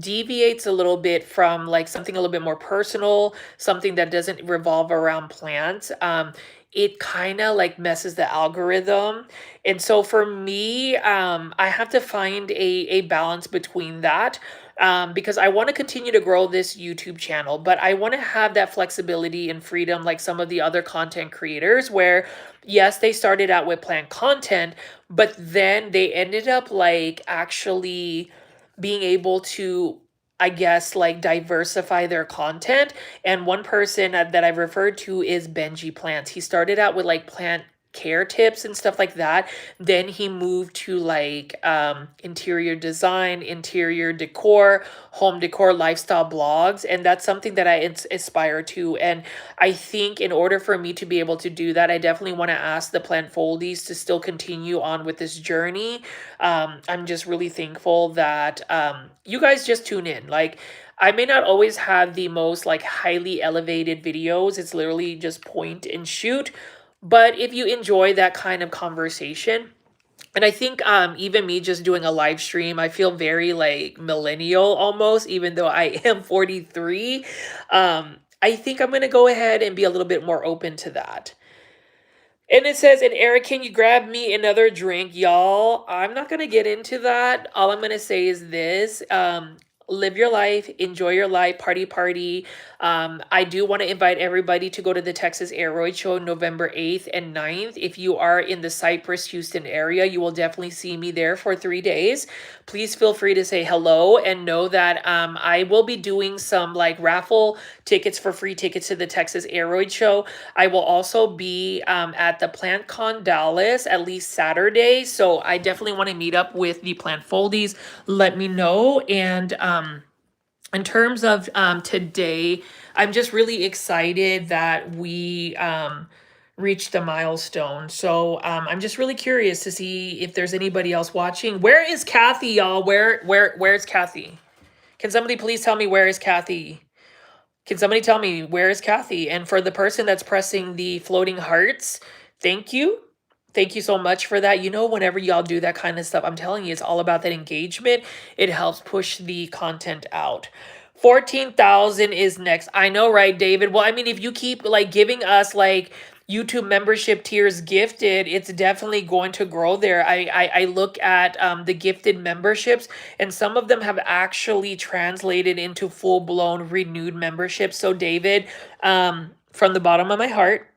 deviates a little bit from like something a little bit more personal, something that doesn't revolve around plants, it kind of like messes the algorithm. And so for me, I have to find a balance between that. Because I want to continue to grow this YouTube channel, but I want to have that flexibility and freedom like some of the other content creators where, yes, they started out with plant content, but then they ended up like actually being able to, I guess, like diversify their content. And one person that I've referred to is Benji Plants. He started out with like plant care tips and stuff like that. Then he moved to like interior design, interior decor, home decor, lifestyle blogs, and that's something that I aspire to. And I think in order for me to be able to do that, I definitely want to ask the Plant Foldies to still continue on with this journey. I'm just really thankful that you guys just tune in. Like, I may not always have the most like highly elevated videos. It's literally just point and shoot. But if you enjoy that kind of conversation, and I think even me just doing a live stream, I feel very like millennial almost, even though I am 43. I think I'm gonna go ahead and be a little bit more open to that. And it says, and Eric, can you grab me another drink? Y'all, I'm not going to get into that. All I'm going to say is this. Live your life, enjoy your life, party, party. I do want to invite everybody to go to the Texas Aeroid Show November 8th and 9th. If you are in the Cypress, Houston area, you will definitely see me there for 3 days. Please feel free to say hello and know that I will be doing some like raffle tickets for free tickets to the Texas Aeroid Show. I will also be at the PlantCon Dallas at least Saturday. So I definitely want to meet up with the Plant Foldies. Let me know. And in terms of today, I'm just really excited that we reached a milestone. So I'm just really curious to see if there's anybody else watching. Where is Kathy, y'all? Where's Kathy? Can somebody please tell me where is Kathy? Can somebody tell me where is Kathy? And for the person that's pressing the floating hearts, thank you. Thank you so much for that. You know, whenever y'all do that kind of stuff, I'm telling you, it's all about that engagement. It helps push the content out. 14,000 is next. I know, right, David? Well, I mean, if you keep like giving us like YouTube membership tiers gifted, it's definitely going to grow there. I look at the gifted memberships, and some of them have actually translated into full-blown renewed memberships. So David, from the bottom of my heart,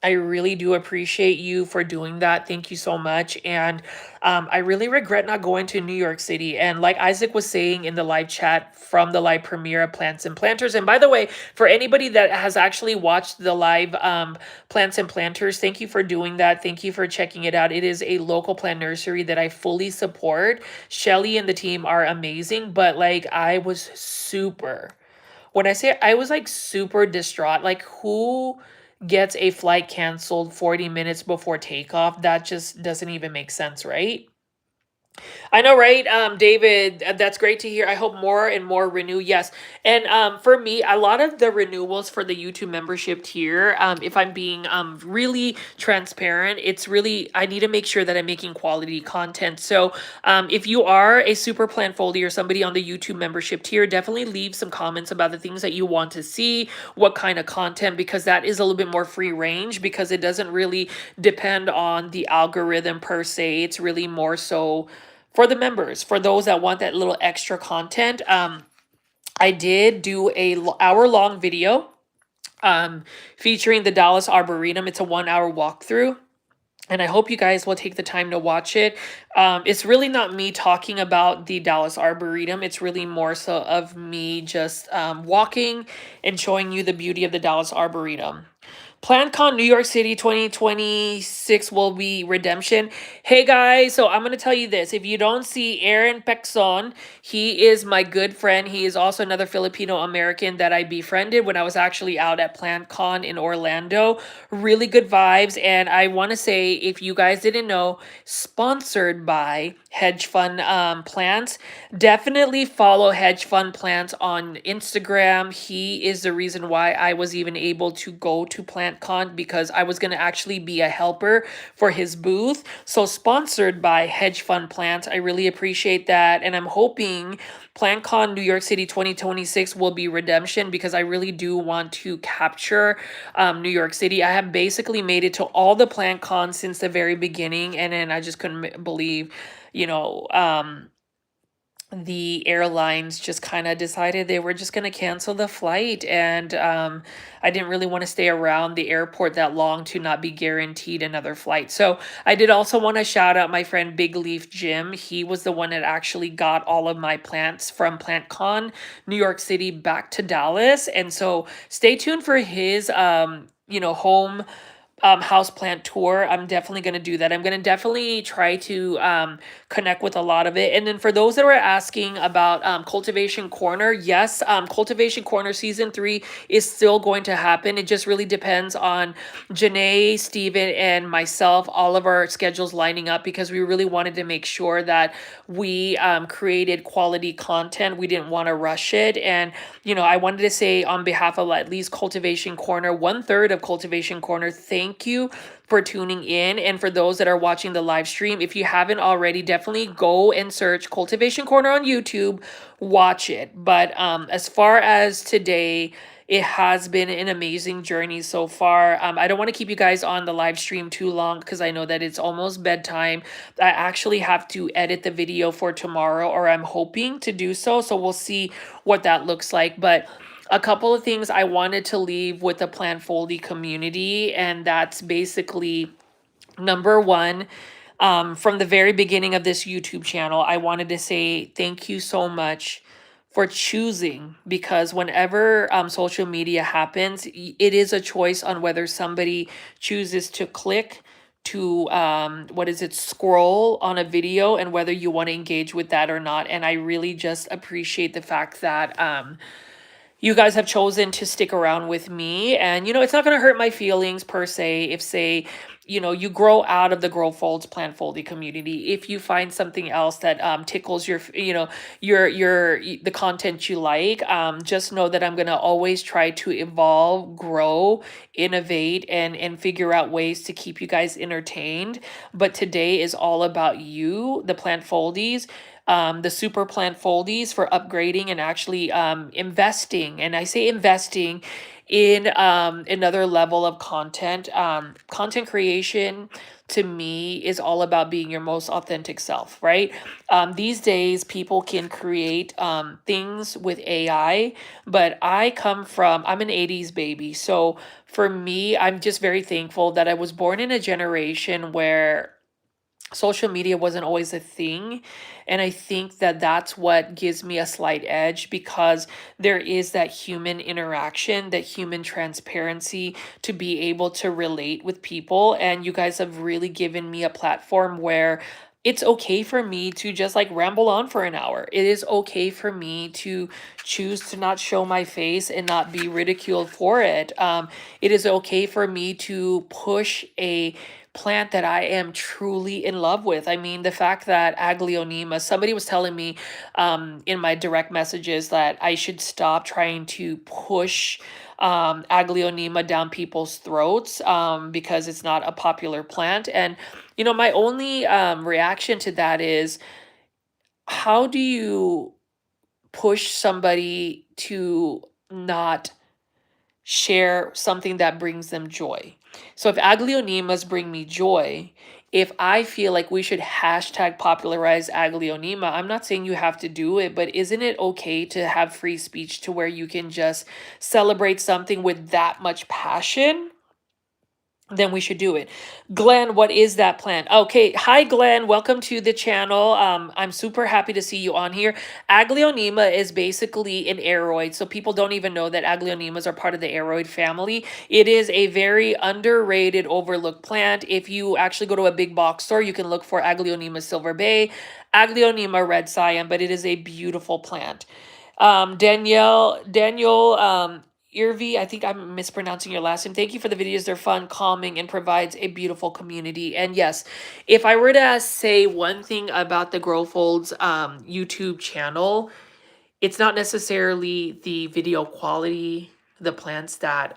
I really do appreciate you for doing that. Thank you so much. And I really regret not going to New York City. And like Isaac was saying in the live chat from the live premiere of Plants and Planters. And by the way, for anybody that has actually watched the live Plants and Planters, thank you for doing that. Thank you for checking it out. It is a local plant nursery that I fully support. Shelly and the team are amazing. But like I was super, when I say I was like super distraught, like who gets a flight canceled 40 minutes before takeoff? That just doesn't even make sense, right? I know, right? David, that's great to hear. I hope more and more renew. Yes. And for me, a lot of the renewals for the YouTube membership tier, if I'm being really transparent, it's really, I need to make sure that I'm making quality content. So if you are a super plant foldy or somebody on the YouTube membership tier, definitely leave some comments about the things that you want to see, what kind of content, because that is a little bit more free range because it doesn't really depend on the algorithm per se. It's really more so for the members, for those that want that little extra content. I did do a hour-long video featuring the Dallas Arboretum. It's a 1-hour walkthrough, and I hope you guys will take the time to watch it. It's really not me talking about the Dallas Arboretum. It's really more so of me just walking and showing you the beauty of the Dallas Arboretum. PlantCon New York City 2026 will be redemption. Hey guys, so I'm going to tell you this. If you don't see Aaron Pexon, he is my good friend. He is also another Filipino American that I befriended when I was actually out at PlantCon in Orlando. Really good vibes. And I want to say, if you guys didn't know, sponsored by Hedge Fund Plants. Definitely follow Hedge Fund Plants on Instagram. He is the reason why I was even able to go to PlantCon, because I was going to actually be a helper for his booth. So sponsored by Hedge Fund Plants. I really appreciate that. And I'm hoping PlantCon New York City 2026 will be redemption, because I really do want to capture New York City. I have basically made it to all the PlantCons since the very beginning, and then I just couldn't believe, you know, the airlines just kind of decided they were just going to cancel the flight. And I didn't really want to stay around the airport that long to not be guaranteed another flight. So I did also want to shout out my friend Big Leaf Jim. He was the one that actually got all of my plants from PlantCon New York City back to Dallas. And so stay tuned for his, home houseplant tour, I'm definitely going to do that. I'm going to definitely try to connect with a lot of it. And then for those that were asking about Cultivation Corner, yes, Cultivation Corner season 3 is still going to happen. It just really depends on Janae, Steven, and myself, all of our schedules lining up, because we really wanted to make sure that we created quality content. We didn't want to rush it. And, you know, I wanted to say on behalf of at least Cultivation Corner, 1/3 of Cultivation Corner, thank you for tuning in. And for those that are watching the live stream, if you haven't already, definitely go and search Cultivation Corner on YouTube, watch it. But as far as today, it has been an amazing journey so far. I don't want to keep you guys on the live stream too long because I know that it's almost bedtime. I actually have to edit the video for tomorrow, or I'm hoping to do so. So we'll see what that looks like. But a couple of things I wanted to leave with the Plant Foldie community, and that's basically number one. From the very beginning of this YouTube channel, I wanted to say thank you so much for choosing, because whenever social media happens, it is a choice on whether somebody chooses to click to what is it, scroll on a video, and whether you want to engage with that or not. And I really just appreciate the fact that you guys have chosen to stick around with me. And, you know, it's not going to hurt my feelings per se if, say, you know, you grow out of the Grow Folds Plant Foldie community. If you find something else that tickles your, you know, the content you like, just know that I'm going to always try to evolve, grow, innovate, and figure out ways to keep you guys entertained. But today is all about you, the Plant Foldies, the super plant foldies, for upgrading and actually investing. And I say investing in another level of content. Content creation to me is all about being your most authentic self, right? These days, people can create things with AI, but I'm an 80s baby. So for me, I'm just very thankful that I was born in a generation where social media wasn't always a thing. And I think that that's what gives me a slight edge, because there is that human interaction, that human transparency to be able to relate with people. And you guys have really given me a platform where it's okay for me to just like ramble on for an hour. It is okay for me to choose to not show my face and not be ridiculed for it. It is okay for me to push a plant that I am truly in love with. I mean, the fact that Aglaonema, somebody was telling me in my direct messages that I should stop trying to push Aglaonema down people's throats because it's not a popular plant. And, you know, my only reaction to that is, how do you push somebody to not share something that brings them joy? So if Aglaonemas bring me joy, if I feel like we should hashtag popularize Aglaonema, I'm not saying you have to do it, but isn't it okay to have free speech to where you can just celebrate something with that much passion? Then we should do it. Glenn, what is that plant? Okay, hi Glenn, welcome to the channel. I'm super happy to see you on here. Aglaonema is basically an aroid, so people don't even know that Aglaonemas are part of the aroid family. It is a very underrated, overlooked plant. If you actually go to a big box store, you can look for Aglaonema Silver Bay, Aglaonema Red Cyan, but it is a beautiful plant. Danielle, Irvi, I think I'm mispronouncing your last name. Thank you for the videos. They're fun, calming, and provides a beautiful community. And yes, if I were to say one thing about the Grow Folds YouTube channel, it's not necessarily the video quality, the plants that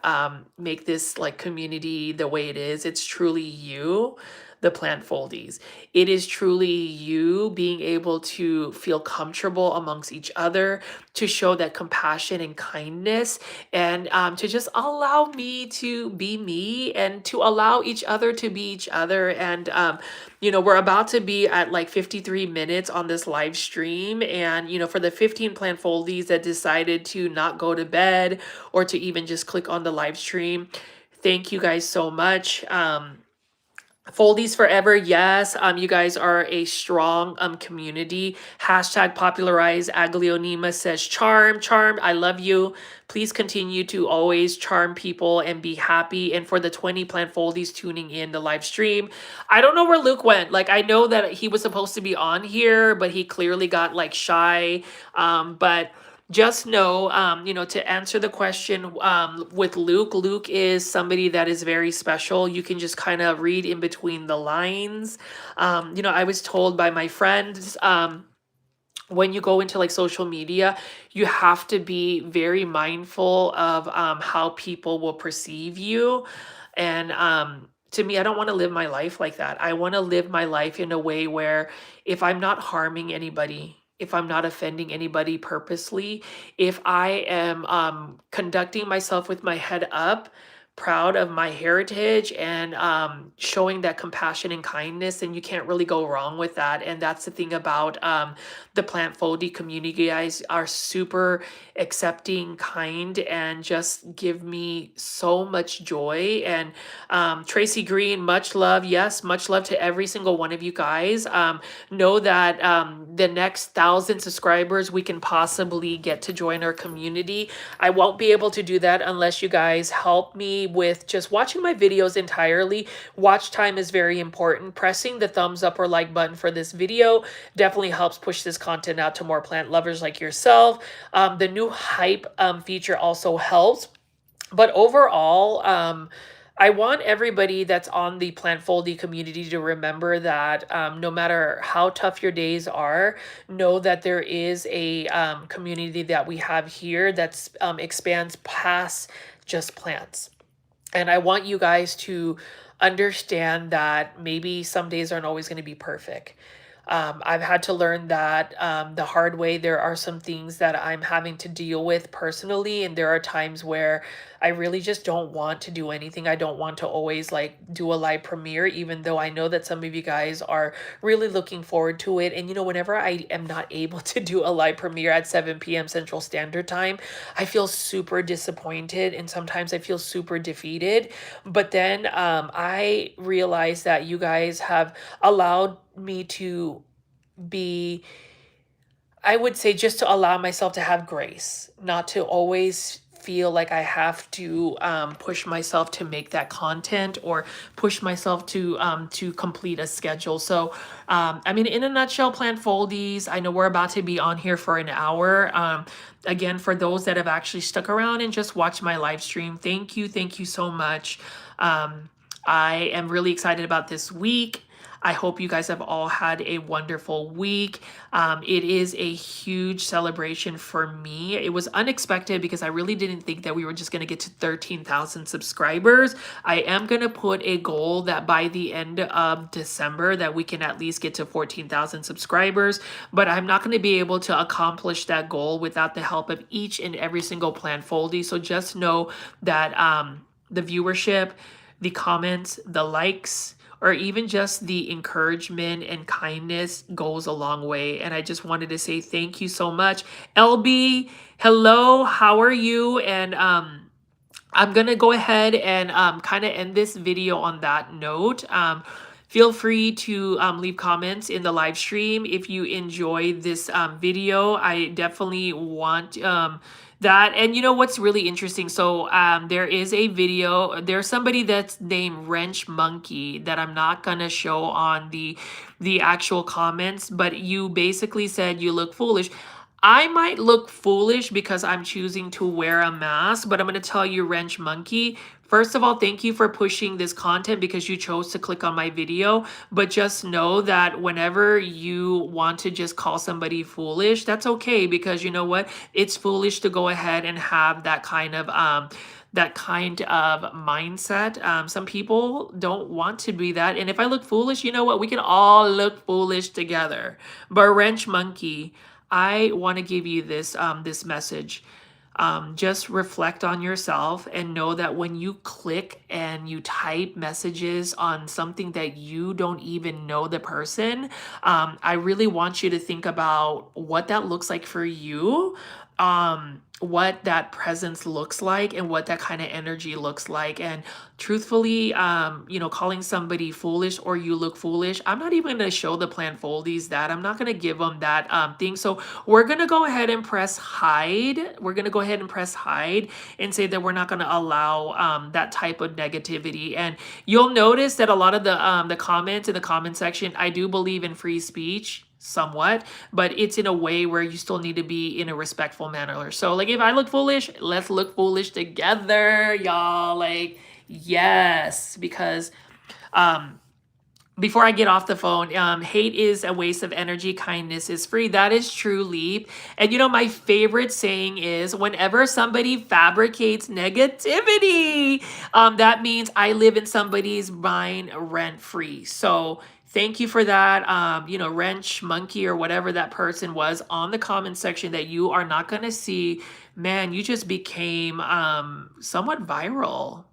make this like community the way it is. It's truly you, the plant foldies. It is truly you being able to feel comfortable amongst each other, to show that compassion and kindness, and to just allow me to be me, and to allow each other to be each other. And you know, we're about to be at like 53 minutes on this live stream. And, you know, for the 15 plant foldies that decided to not go to bed or to even just click on the live stream, thank you guys so much. Foldies forever, yes. You guys are a strong community. Hashtag popularize Aglionema says charm. I love you. Please continue to always charm people and be happy. And for the 20 plant Foldies tuning in the live stream, I don't know where Luke went. Like, I know that he was supposed to be on here, but he clearly got like shy. But just know, to answer the question with Luke, Luke is somebody that is very special. You can just kind of read in between the lines. I was told by my friends, when you go into like social media, you have to be very mindful of how people will perceive you. And to me, I don't want to live my life like that. I want to live my life in a way where if I'm not harming anybody, if I'm not offending anybody purposely, if I am conducting myself with my head up, proud of my heritage, and showing that compassion and kindness, and you can't really go wrong with that. And that's the thing about the plant Foldie community. Guys are super accepting, kind, and just give me so much joy. And Tracy Green, much love. Yes, much love to every single one of you guys. Know that the next 1,000 subscribers we can possibly get to join our community. I won't be able to do that unless you guys help me with just watching my videos entirely. Watch time is very important. Pressing the thumbs up or like button for this video definitely helps push this content out to more plant lovers like yourself. The new hype feature also helps. But overall, I want everybody that's on the Plant Foldie community to remember that no matter how tough your days are, know that there is a community that we have here that expands past just plants. And I want you guys to understand that maybe some days aren't always going to be perfect. I've had to learn that the hard way. There are some things that I'm having to deal with personally, and there are times where I really just don't want to do anything. I don't want to always like do a live premiere, even though I know that some of you guys are really looking forward to it. And whenever I am not able to do a live premiere at 7 p.m. Central Standard Time, I feel super disappointed, and sometimes I feel super defeated. But then I realize that you guys have allowed me to be, I would say, just to allow myself to have grace, not to always feel like I have to push myself to make that content or push myself to complete a schedule. So, in a nutshell, Plant Foldies, I know we're about to be on here for an hour. Again, for those that have actually stuck around and just watched my live stream, thank you so much. I am really excited about this week. I hope you guys have all had a wonderful week. It is a huge celebration for me. It was unexpected because I really didn't think that we were just going to get to 13,000 subscribers. I am going to put a goal that by the end of December that we can at least get to 14,000 subscribers, but I'm not going to be able to accomplish that goal without the help of each and every single Plant Foldie. So just know that the viewership, the comments, the likes, or even just the encouragement and kindness goes a long way. And I just wanted to say thank you so much. LB, hello, how are you? And I'm going to go ahead and kind of end this video on that note. Feel free to leave comments in the live stream if you enjoyed this video. I definitely want that. And what's really interesting? So there is a video. There's somebody that's named Wrench Monkey that I'm not gonna show on the actual comments, but you basically said you look foolish. I might look foolish because I'm choosing to wear a mask, but I'm going to tell you, Wrench Monkey, first of all, thank you for pushing this content because you chose to click on my video. But just know that whenever you want to just call somebody foolish, that's okay, because you know what? It's foolish to go ahead and have that kind of mindset. Some people don't want to be that. And if I look foolish, you know what? We can all look foolish together. But Wrench Monkey, I want to give you this this message. Just reflect on yourself and know that when you click and you type messages on something that you don't even know the person, I really want you to think about what that looks like for you. what that presence looks like and what that kind of energy looks like. And truthfully, calling somebody foolish or you look foolish, I'm not even going to show the plant foldies that. I'm not going to give them that thing. So we're going to go ahead and press hide. We're going to go ahead and press hide and say that we're not going to allow that type of negativity. And you'll notice that a lot of the comments in the comment section, I do believe in free speech somewhat, but it's in a way where you still need to be in a respectful manner. So like if I look foolish, let's look foolish together, y'all. Like, yes, because before I get off the phone, hate is a waste of energy, kindness is free. That is true, Leap. And my favorite saying is whenever somebody fabricates negativity, that means I live in somebody's mind rent free. So thank you for that. Wrench monkey or whatever that person was on the comment section that you are not going to see. Man, you just became somewhat viral.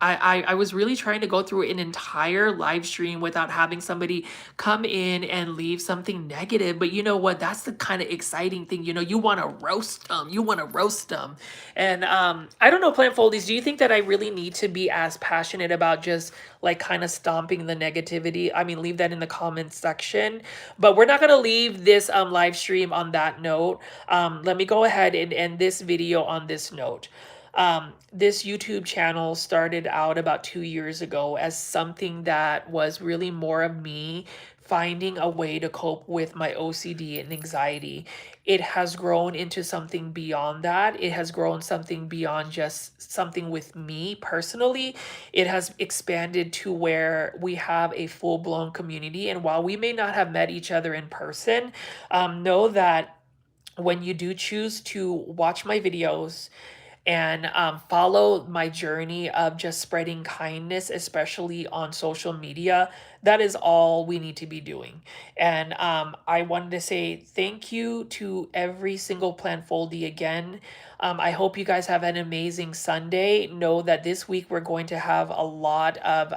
I was really trying to go through an entire live stream without having somebody come in and leave something negative. But you know what? That's the kind of exciting thing. You want to roast them. You want to roast them. And I don't know, Plant Foldies, do you think that I really need to be as passionate about just like kind of stomping the negativity? I mean, leave that in the comments section. But we're not going to leave this live stream on that note. Let me go ahead and end this video on this note. This YouTube channel started out about 2 years ago as something that was really more of me finding a way to cope with my OCD and anxiety. It has grown into something beyond that. It has grown something beyond just something with me personally. It has expanded to where we have a full-blown community. And while we may not have met each other in person, know that when you do choose to watch my videos and follow my journey of just spreading kindness, especially on social media, that is all we need to be doing. And I wanted to say thank you to every single Plant Foldie again. I hope you guys have an amazing Sunday. Know that this week we're going to have a lot of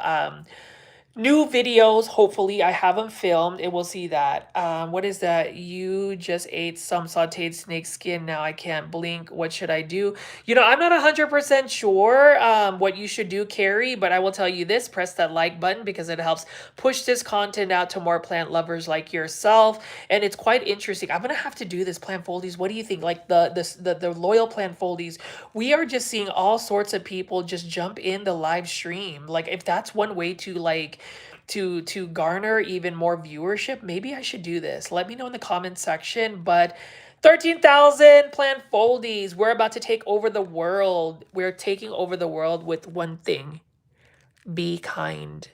new videos. Hopefully I have them filmed and we'll see that. What is that? You just ate some sauteed snake skin. Now I can't blink. What should I do? I'm not 100% sure what you should do, Carrie, but I will tell you this: press that like button because it helps push this content out to more plant lovers like yourself. And it's quite interesting. I'm gonna have to do this, Plant Foldies. What do you think? Like the loyal Plant Foldies, we are just seeing all sorts of people just jump in the live stream. Like if that's one way to to garner even more viewership, maybe I should do this. Let me know in the comments section. But 13,000 Plant Foldies, we're about to take over the world. We're taking over the world with one thing: be kind.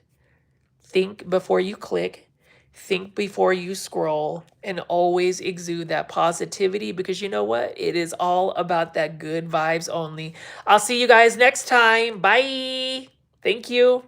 Think before you click, think before you scroll, and always exude that positivity, because you know what? It is all about that good vibes only. I'll see you guys next time. Bye. Thank you.